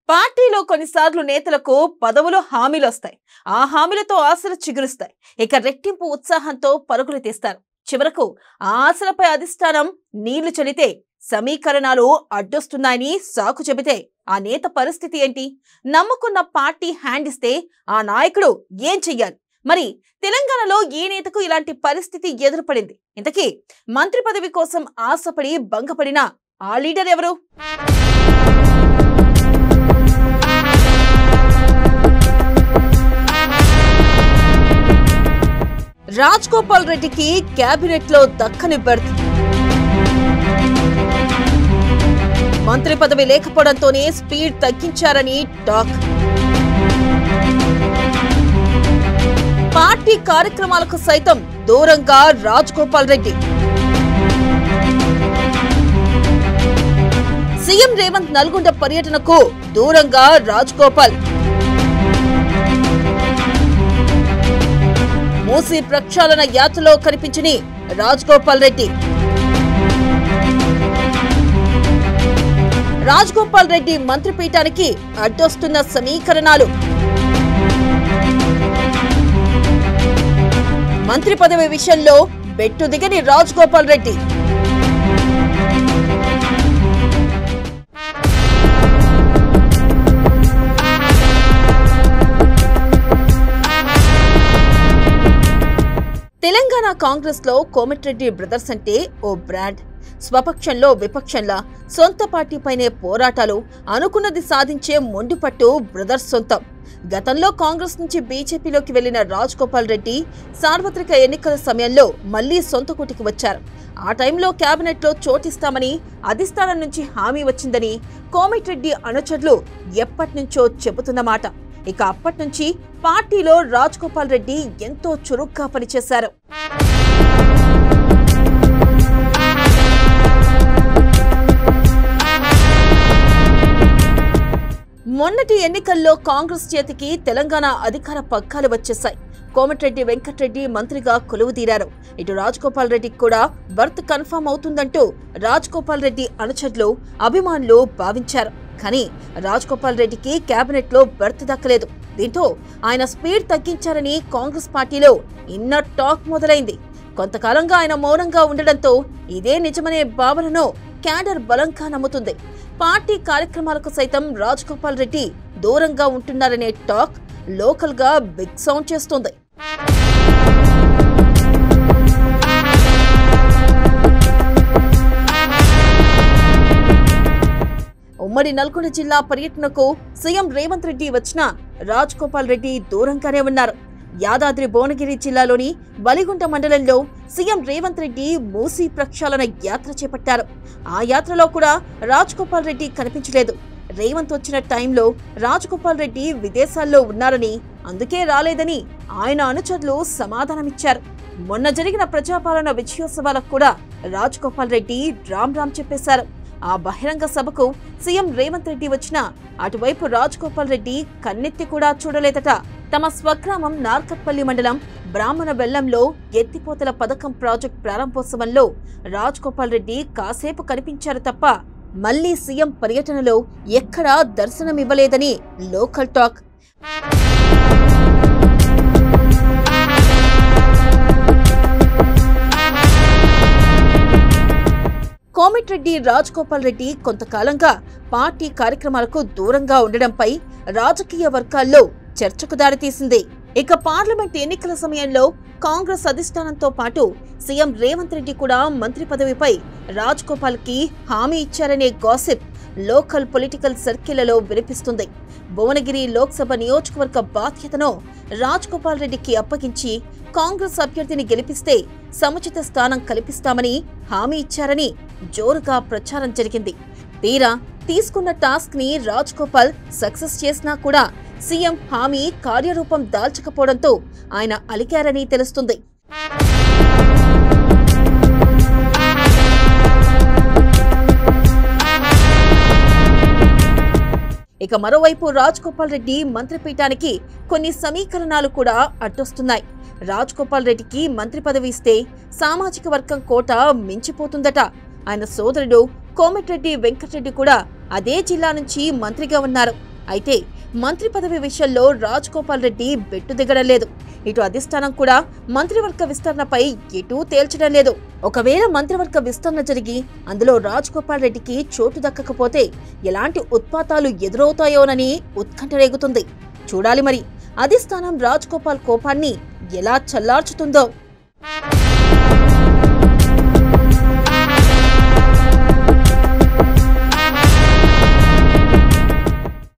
పార్టీలో కొన్నిసార్లు నేతలకు పదవులు హామీలొస్తాయి. ఆ హామీలతో ఆశలు చిగురుస్తాయి. ఇక రెట్టింపు ఉత్సాహంతో పరుగులు తీస్తారు. చివరకు ఆ ఆశలపై అధిష్టానం నీళ్లు చలితే సమీకరణాలు అడ్డొస్తున్నాయని సాకు చెబితే ఆ నేత పరిస్థితి ఏంటి? నమ్ముకున్న పార్టీ హ్యాండ్ ఇస్తే ఆ నాయకుడు ఏం చెయ్యాలి? మరి తెలంగాణలో ఏ నేతకు ఇలాంటి పరిస్థితి ఎదురుపడింది? ఇంతకీ మంత్రి పదవి కోసం ఆశపడి భంగపడిన ఆ లీడర్ ఎవరు? రాజగోపాల్ రెడ్డికి కేబినెట్ లో దక్కని బెర్త్. మంత్రి పదవి లేకపోవడంతోనే స్పీడ్ తగ్గించారని టాక్. పార్టీ కార్యక్రమాలకు సైతం దూరంగా రాజగోపాల్ రెడ్డి. సీఎం రేవంత్ నల్గొండ పర్యటనకు దూరంగా రాజగోపాల్. మూసీ ప్రక్షాళన యాత్రలో కనిపించని రాజగోపాల్ రెడ్డి. రాజగోపాల్ రెడ్డి మంత్రిపీఠానికి అడ్డొస్తున్న సమీకరణాలు. మంత్రి పదవి విషయంలో బెట్టు దిగని రాజగోపాల్ రెడ్డి. తెలంగాణ కాంగ్రెస్ లో కోమటిరెడ్డి బ్రదర్స్ అంటే ఓ బ్రాండ్. స్వపక్షంలో విపక్షంలా సొంత పార్టీపైనే పోరాటాలు, అనుకున్నది సాధించే మొండిపట్టు బ్రదర్స్ సొంతం. గతంలో కాంగ్రెస్ నుంచి బీజేపీలోకి వెళ్లిన రాజగోపాల్ రెడ్డి సార్వత్రిక ఎన్నికల సమయంలో మళ్లీ సొంత కూటికి వచ్చారు. ఆ టైంలో కేబినెట్ లో చోటిస్తామని అధిష్టానం నుంచి హామీ వచ్చిందని కోమటిరెడ్డి అనుచరులు ఎప్పటినుంచో చెబుతున్నమాట. ఇక అప్పటి నుంచి పార్టీలో రాజగోపాల్ రెడ్డి ఎంతో చురుగ్గా పనిచేశారు. మొన్నటి ఎన్నికల్లో కాంగ్రెస్ చేతికి తెలంగాణ అధికార పగ్గాలు వచ్చేశాయి. కోమటిరెడ్డి వెంకటరెడ్డి మంత్రిగా కొలువుదీరారు. ఇటు రాజగోపాల్ రెడ్డికి కూడా బర్త్ కన్ఫర్మ్ అవుతుందంటూ రాజగోపాల్ రెడ్డి అనుచరులు, అభిమానులు భావించారు. కానీ రాజగోపాల్ రెడ్డికి కేబినెట్ లో బెర్త్ దక్కలేదు. దీంతో ఆయన స్పీడ్ తగ్గించారని కాంగ్రెస్ పార్టీలో ఇన్నర్ టాక్ మొదలైంది. కొంతకాలంగా ఆయన మౌనంగా ఉండడంతో ఇదే నిజమనే భావనను క్యాడర్ బలంగా నమ్ముతుంది. పార్టీ కార్యక్రమాలకు సైతం రాజగోపాల్ రెడ్డి దూరంగా ఉంటున్నారనే టాక్ లోకల్ గా బిగ్ సౌండ్ చేస్తుంది. ఉమ్మడి నల్గొండ జిల్లా పర్యటనకు సీఎం రేవంత్ రెడ్డి వచ్చినా రాజగోపాల్ రెడ్డి దూరంగానే ఉన్నారు. యాదాద్రి భువనగిరి జిల్లాలోని వలిగుంట మండలంలో సీఎం రేవంత్ రెడ్డి మూసీ ప్రక్షాళన యాత్ర చేపట్టారు. ఆ యాత్రలో కూడా రాజగోపాల్ రెడ్డి కనిపించలేదు. రేవంత్ వచ్చిన టైంలో రాజగోపాల్ రెడ్డి విదేశాల్లో ఉన్నారని, అందుకే రాలేదని ఆయన అనుచరులు సమాధానమిచ్చారు. మొన్న జరిగిన ప్రజాపాలన విజయోత్సవాలకు కూడా రాజగోపాల్ రెడ్డి రామ్ రామ్ చెప్పేశారు. ఆ బహిరంగ సభకు సీఎం రేవంత్ రెడ్డి వచ్చినా అటువైపు రాజగోపాల్ రెడ్డి కన్నెత్తి కూడా చూడలేదట. తమ స్వగ్రామం నార్కట్పల్లి మండలం బ్రాహ్మణ బెల్లంలో ఎత్తిపోతల పథకం ప్రాజెక్ట్ ప్రారంభోత్సవంలో రాజగోపాల్ రెడ్డి కాసేపు కనిపించారు తప్ప మళ్లీ సీఎం పర్యటనలో ఎక్కడా దర్శనమివ్వలేదని లోకల్ టాక్. కోమటిరెడ్డి రాజగోపాల్ రెడ్డి కొంతకాలంగా పార్టీ కార్యక్రమాలకు దూరంగా ఉండడంపై రాజకీయ వర్గాల్లో చర్చకు దారితీసింది. ఇక పార్లమెంట్ ఎన్నికల సమయంలో కాంగ్రెస్ అధిష్టానంతో పాటు సీఎం రేవంత్ రెడ్డి కూడా మంత్రి పదవిపై రాజగోపాల్ కి హామీ ఇచ్చారనే గాసిప్ లోకల్ పొలిటికల్ సర్కిళ్లలో వినిపిస్తుంది. భువనగిరి లోక్సభ నియోజకవర్గ బాధ్యతను రాజగోపాల్ రెడ్డికి అప్పగించి కాంగ్రెస్ అభ్యర్థిని గెలిపిస్తే సముచిత స్థానం కల్పిస్తామని హామీ ఇచ్చారని జోరుగా ప్రచారం జరిగింది. తీరా తీసుకున్న టాస్క్ ని రాజగోపాల్ సక్సెస్ చేసినా కూడా సీఎం హామీ కార్యరూపం దాల్చకపోవడంతో ఆయన అలిగారని తెలుస్తుంది. ఇక మరోవైపు రాజగోపాల్ రెడ్డి మంత్రిపీఠానికి కొన్ని సమీకరణాలు కూడా అడ్డొస్తున్నాయి. రాజగోపాల్ రెడ్డికి మంత్రి పదవి ఇస్తే సామాజిక వర్గం కోట మించిపోతుందట. ఆయన సోదరుడు కోమటిరెడ్డి వెంకటరెడ్డి కూడా అదే జిల్లా నుంచి మంత్రిగా ఉన్నారు. అయితే మంత్రి పదవి విషయంలో రాజగోపాల్ రెడ్డి బెట్టు దిగడం లేదు. ఇటు అధిష్టానం కూడా మంత్రివర్గ విస్తరణపై ఎటూ తేల్చడం లేదు. ఒకవేళ మంత్రివర్గ విస్తరణ జరిగి అందులో రాజగోపాల్ రెడ్డికి చోటు దక్కకపోతే ఎలాంటి ఉత్పాతాలు ఎదురవుతాయోనని ఉత్కంఠ రేగుతుంది. చూడాలి మరి అధిష్టానం రాజగోపాల్ కోపాన్ని ఎలా చల్లార్చుతుందో.